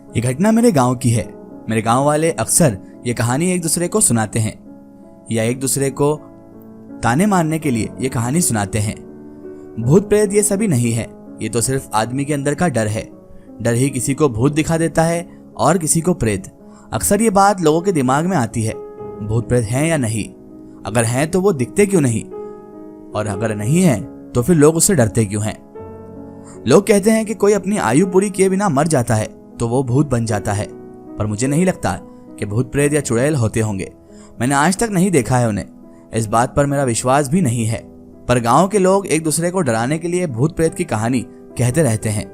ये घटना मेरे गांव की है। मेरे गांव वाले अक्सर ये कहानी एक दूसरे को सुनाते हैं या एक दूसरे को ताने मारने के लिए ये कहानी सुनाते हैं। भूत प्रेत ये सभी नहीं है, ये तो सिर्फ आदमी के अंदर का डर है। डर ही किसी को भूत दिखा देता है और किसी को प्रेत। अक्सर ये बात लोगों के दिमाग में आती है, भूत प्रेत हैं या नहीं, अगर हैं तो वो दिखते क्यों नहीं, और अगर नहीं है तो फिर लोग उससे डरते क्यों हैं। लोग कहते हैं कि कोई अपनी आयु पूरी किए बिना मर जाता है तो वो भूत बन जाता है, पर मुझे नहीं लगता कि भूत प्रेत या चुड़ैल होते होंगे। मैंने आज तक नहीं देखा है उन्हें, इस बात पर मेरा विश्वास भी नहीं है। पर गांव के लोग एक दूसरे को डराने के लिए भूत प्रेत की कहानी कहते रहते हैं।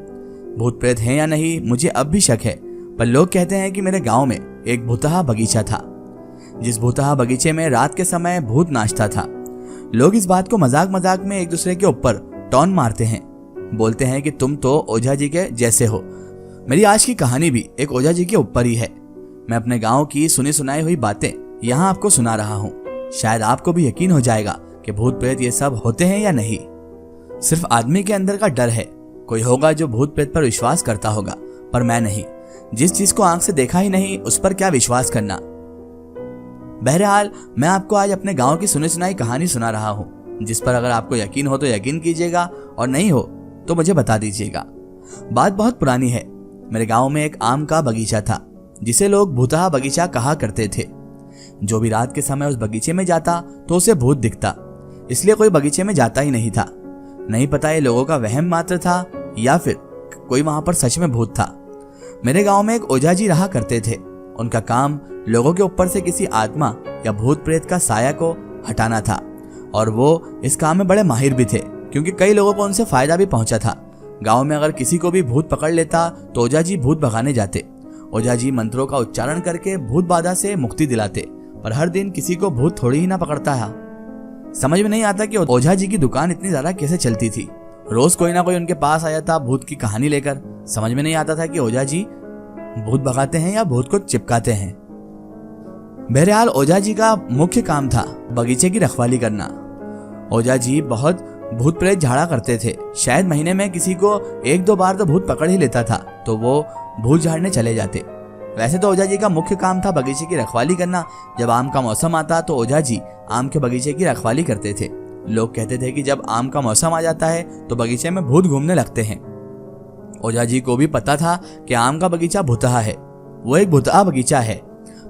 भूत प्रेत हैं या नहीं मुझे अब भी शक है, पर लोग कहते हैं कि मेरे गांव में एक भूतहा बगीचा था, जिस भूतहा बगीचे में रात के समय भूत नाचता था। लोग इस बात को मजाक मजाक में एक दूसरे के ऊपर टॉन मारते हैं, बोलते हैं कि तुम तो ओझा जी के जैसे हो। मेरी आज की कहानी भी एक ओझा जी के ऊपर ही है। मैं अपने गांव की सुनी सुनाई हुई बातें यहाँ आपको सुना रहा हूँ। शायद आपको भी यकीन हो जाएगा कि भूत प्रेत ये सब होते हैं या नहीं। सिर्फ आदमी के अंदर का डर है। कोई होगा जो भूत प्रेत पर विश्वास करता होगा, पर मैं नहीं। जिस चीज को आंख से देखा ही नहीं उस पर क्या विश्वास करना। बहरहाल मैं आपको आज अपने गांव की सुनी सुनाई कहानी सुना रहा हूँ, जिस पर अगर आपको यकीन हो तो यकीन कीजिएगा और नहीं हो तो मुझे बता दीजिएगा। बात बहुत पुरानी है। मेरे गांव में एक आम का बगीचा था, जिसे लोग भूतहा बगीचा कहा करते थे। जो भी रात के समय उस बगीचे में जाता तो उसे भूत दिखता, इसलिए कोई बगीचे में जाता ही नहीं था। नहीं पता ये लोगों का वहम मात्र था या फिर कोई वहां पर सच में भूत था। मेरे गांव में एक ओझा जी रहा करते थे। उनका काम लोगों के ऊपर से किसी आत्मा या भूत प्रेत का साया को हटाना था, और वो इस काम में बड़े माहिर भी थे, क्योंकि कई लोगों को उनसे फायदा भी पहुंचा था। गांव में अगर किसी को भी भूत पकड़ लेता तो ओझा जी भूत भगाने जाते। ओझा जी मंत्रों का उच्चारण करके भूत बाधा से मुक्ति दिलाते, पर हर दिन किसी को भूत थोड़ी ही ना पकड़ता है। समझ में नहीं आता कि ओझा जी की दुकान इतनी ज्यादा कैसे चलती थी। रोज कोई ना कोई उनके पास आया था भूत की कहानी लेकर। समझ में नहीं आता था कि ओझा जी भूत भगाते हैं या भूत को चिपकाते हैं। बहरहाल ओझा जी का मुख्य काम था बगीचे की रखवाली करना। ओझा जी बहुत भूत प्रेत झाड़ा करते थे। शायद महीने में किसी को एक दो बार तो भूत पकड़ ही लेता था, तो वो भूत झाड़ने चले जाते। वैसे तो ओझा जी का मुख्य काम था बगीचे की रखवाली करना। जब आम का मौसम आता तो ओझा जी आम के बगीचे की रखवाली करते थे। लोग कहते थे कि जब आम का मौसम आ जाता है तो बगीचे में भूत घूमने लगते हैं। ओझा जी को भी पता था कि आम का बगीचा भूतहा है, वो एक भूतहा बगीचा है,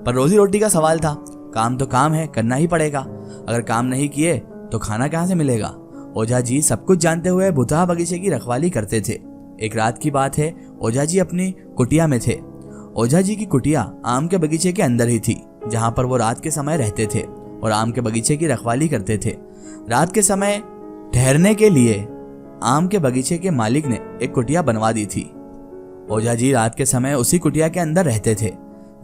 पर रोजी रोटी का सवाल था। काम तो काम है, करना ही पड़ेगा। अगर काम नहीं किए तो खाना कहाँ से मिलेगा। ओझा जी सब कुछ जानते हुए भूतहा बगीचे की रखवाली करते थे। एक रात की बात है, ओझा जी अपनी कुटिया में थे। ओझा जी की कुटिया आम के बगीचे के अंदर ही थी, जहाँ पर वो रात के समय रहते थे और आम के बगीचे की रखवाली करते थे। रात के समय ठहरने के लिए आम के बगीचे के मालिक ने एक कुटिया बनवा दी थी। ओझा जी रात के समय उसी कुटिया के अंदर रहते थे।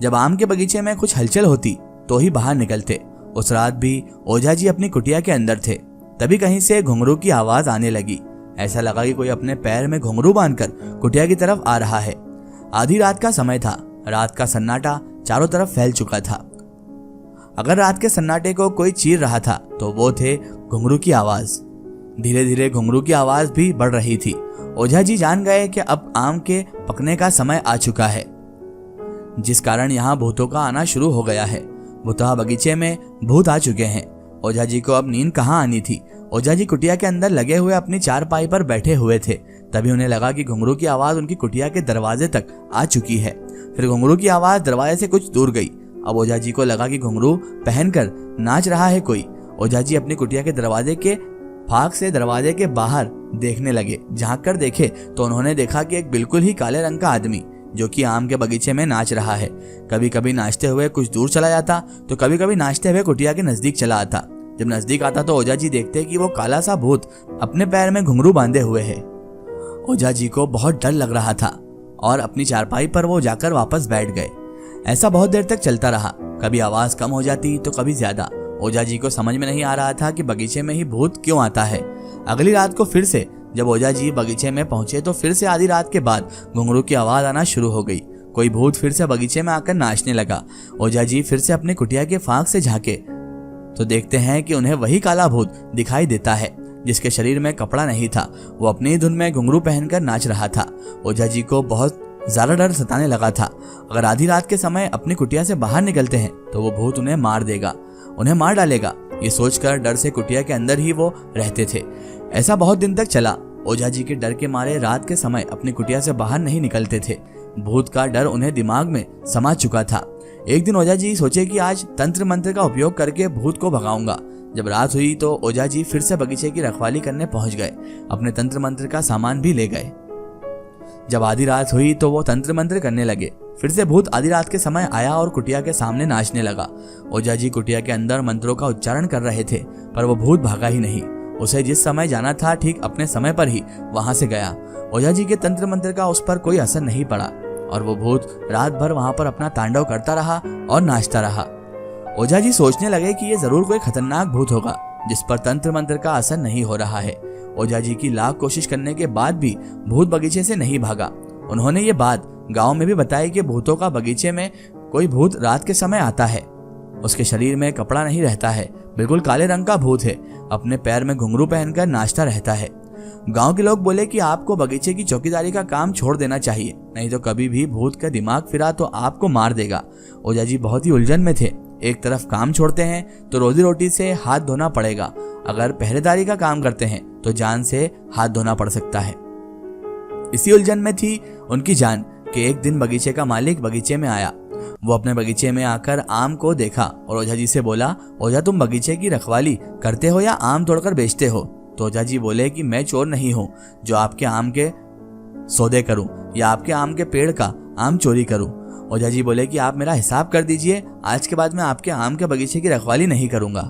जब आम के बगीचे में कुछ हलचल होती तो ही बाहर निकलते। उस रात भी ओझा जी अपनी कुटिया के अंदर थे। तभी कहीं से घुंघरू की आवाज आने लगी। ऐसा लगा कि कोई अपने पैर में घुंघरू बांधकर कुटिया की तरफ आ रहा है। आधी रात का समय था। रात का सन्नाटा चारों तरफ फैल चुका था। अगर रात के सन्नाटे को कोई चीर रहा था तो वो थे घुंघरू की आवाज। धीरे धीरे घुंघरू की आवाज भी बढ़ रही थी। ओझा जी जान गए कि अब आम के पकने का समय आ चुका है, जिस कारण यहाँ भूतों का आना शुरू हो गया है। भूतहा बगीचे में भूत आ चुके हैं। ओझा जी को अब नींद कहाँ आनी थी। ओझा जी कुटिया के अंदर लगे हुए अपनी चारपाई पर बैठे हुए थे। तभी उन्हें लगा कि घुंघरू की आवाज उनकी कुटिया के दरवाजे तक आ चुकी है। फिर घुंघरू की आवाज दरवाजे से कुछ दूर गई। अब ओझा जी को लगा कि घुंघरू पहनकर नाच रहा है कोई। ओझा जी अपनी कुटिया के दरवाजे के फाक से दरवाजे के बाहर देखने लगे। झांक कर देखे तो उन्होंने देखा कि एक बिल्कुल ही काले रंग का आदमी जो कि आम के बगीचे में नाच रहा है। कभी कभी नाचते हुए कुछ दूर चला जाता तो कभी कभी नाचते हुए कुटिया के नजदीक चला आता। जब नजदीक आता तो ओझा जी देखते कि वो काला सा भूत अपने पैर में घुंघरू बांधे हुए है। ओझा जी को बहुत डर लग रहा था और अपनी चारपाई पर वो जाकर वापस बैठ गए। ऐसा बहुत देर तक चलता रहा। कभी आवाज कम हो जाती तो कभी ज्यादा। ओझा जी को समझ में नहीं आ रहा था कि बगीचे में ही भूत क्यों आता है। अगली रात को फिर से जब ओझा जी बगीचे में पहुंचे तो फिर से आधी रात के बाद घुंघरू की आवाज आना शुरू हो गई। कोई भूत फिर से बगीचे में आकर नाचने लगा। ओझा जी फिर से अपने कुटिया के फांक से झांके तो देखते हैं कि उन्हें वही काला भूत दिखाई देता है, जिसके शरीर में कपड़ा नहीं था। वो अपनी धुन में घुंघरू पहनकर नाच रहा था। ओझा जी को बहुत ज्यादा डर सताने लगा था। अगर आधी रात के समय अपनी कुटिया से बाहर निकलते हैं तो वो भूत उन्हें मार देगा, उन्हें मार डालेगा। ये सोचकर डर से कुटिया के अंदर ही वो रहते थे। ऐसा बहुत दिन तक चला। ओझा जी के डर के मारे रात के समय अपनी कुटिया से बाहर नहीं निकलते थे। भूत का डर उन्हें दिमाग में समा चुका था। एक दिन ओझा जी सोचे कि आज तंत्र मंत्र का उपयोग करके भूत को भगाऊंगा। जब रात हुई तो ओझा जी फिर से बगीचे की रखवाली करने पहुंच गए। अपने तंत्र मंत्र का सामान भी ले गए। जब आधी रात हुई तो वो तंत्र मंत्र करने लगे। फिर से भूत आधी रात के समय आया और कुटिया के सामने नाचने लगा। ओझा जी कुटिया के अंदर मंत्रों का उच्चारण कर रहे थे, पर वो भूत भागा ही नहीं। उसे जिस समय जाना था ठीक अपने समय पर ही वहां से गया। ओझा जी के तंत्र मंत्र का उस पर कोई असर नहीं पड़ा और वो भूत रात भर वहां पर अपना तांडव करता रहा और नाचता रहा। ओझा जी सोचने लगे कि ये जरूर कोई खतरनाक भूत होगा जिस पर तंत्र मंत्र का असर नहीं हो रहा है। ओझा जी की लाख कोशिश करने के बाद भी भूत बगीचे से नहीं भागा। उन्होंने ये बात गांव में भी बताई कि भूतों का बगीचे में कोई भूत रात के समय आता है। उसके शरीर में कपड़ा नहीं रहता है, बिल्कुल काले रंग का भूत है। अपने पैर में घुंघरू पहनकर नाचता रहता है। गांव के लोग बोले कि आपको बगीचे की चौकीदारी का काम छोड़ देना चाहिए, नहीं तो कभी भी भूत का दिमाग फिरा तो आपको मार देगा। ओझा जी बहुत ही उलझन में थे। एक तरफ काम छोड़ते हैं तो रोजी रोटी से हाथ धोना पड़ेगा, अगर पहरेदारी का काम करते हैं तो जान से हाथ धोना पड़ सकता है। इसी उलझन में थी उनकी जान कि एक दिन बगीचे का मालिक बगीचे में आया। वो अपने बगीचे में आकर आम को देखा और ओझा जी से बोला, ओझा तुम बगीचे की रखवाली करते हो या आम तोड़कर बेचते हो? तो ओझा जी बोले कि मैं चोर नहीं हूँ जो आपके आम के सौदे करूं या आपके आम के पेड़ का आम चोरी करूं। ओझा जी बोले कि आप मेरा हिसाब कर दीजिए, आज के बाद मैं आपके आम के बगीचे की रखवाली नहीं करूंगा।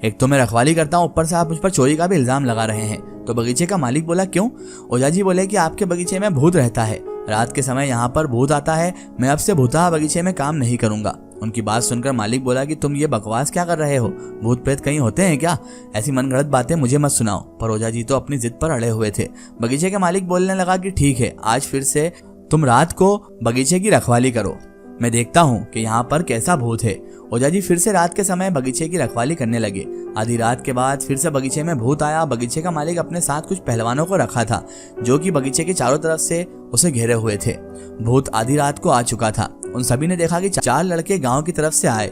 एक तो मैं रखवाली करता हूँ, ऊपर से आप मुझ पर चोरी का भी इल्जाम लगा रहे हैं। तो बगीचे का मालिक बोला, क्यों? ओझा जी बोले कि आपके बगीचे में भूत रहता है, रात के समय यहाँ पर भूत आता है, मैं अब से भूतहा बगीचे में काम नहीं करूंगा। उनकी बात सुनकर मालिक बोला कि तुम ये बकवास क्या कर रहे हो? भूत प्रेत कहीं होते हैं क्या? ऐसी मनगढ़ंत बातें मुझे मत सुनाओ। पर ओझा जी तो अपनी जिद पर अड़े हुए थे। बगीचे के मालिक बोलने लगा कि ठीक है, आज फिर से तुम रात को बगीचे की रखवाली करो, मैं देखता हूँ कि यहाँ पर कैसा भूत है। ओझा जी फिर से रात के समय बगीचे की रखवाली करने लगे। आधी रात के बाद फिर से बगीचे में भूत आया। बगीचे का मालिक अपने साथ कुछ पहलवानों को रखा था जो कि बगीचे के चारों तरफ से उसे घेरे हुए थे। भूत आधी रात को आ चुका था। उन सभी ने देखा कि 4 लड़के गांव की तरफ से आए।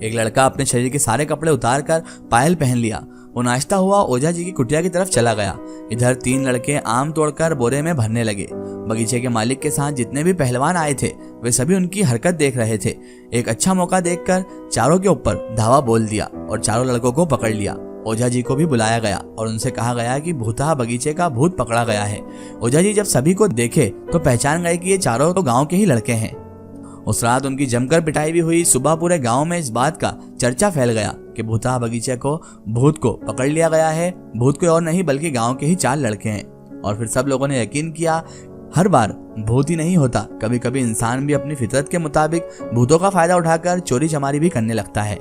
एक लड़का अपने शरीर के सारे कपड़े उतार कर पायल पहन लिया। वो नाचता हुआ ओझा जी की कुटिया की तरफ चला गया। इधर 3 लड़के आम तोड़कर बोरे में भरने लगे। बगीचे के मालिक के साथ जितने भी पहलवान आए थे वे सभी उनकी हरकत देख रहे थे। एक अच्छा मौका देखकर चारों के ऊपर धावा बोल दिया और चारों लड़कों को पकड़ लिया। ओझा जी को भी बुलाया गया और उनसे कहा गया कि भूतहा बगीचे का भूत पकड़ा गया है। ओझा जी जब सभी को देखे तो पहचान गए कि ये चारों तो गांव के ही लड़के हैं। उस रात उनकी जमकर पिटाई भी हुई। सुबह पूरे गांव में इस बात का चर्चा फैल गया कि भूतहा बगीचे को भूत को पकड़ लिया गया है। भूत कोई और नहीं बल्कि गांव के ही 4 लड़के हैं। और फिर सब लोगों ने यकीन किया। हर बार भूत ही नहीं होता, कभी कभी इंसान भी अपनी फितरत के मुताबिक भूतों का फायदा उठाकर चोरी चमारी भी करने लगता है।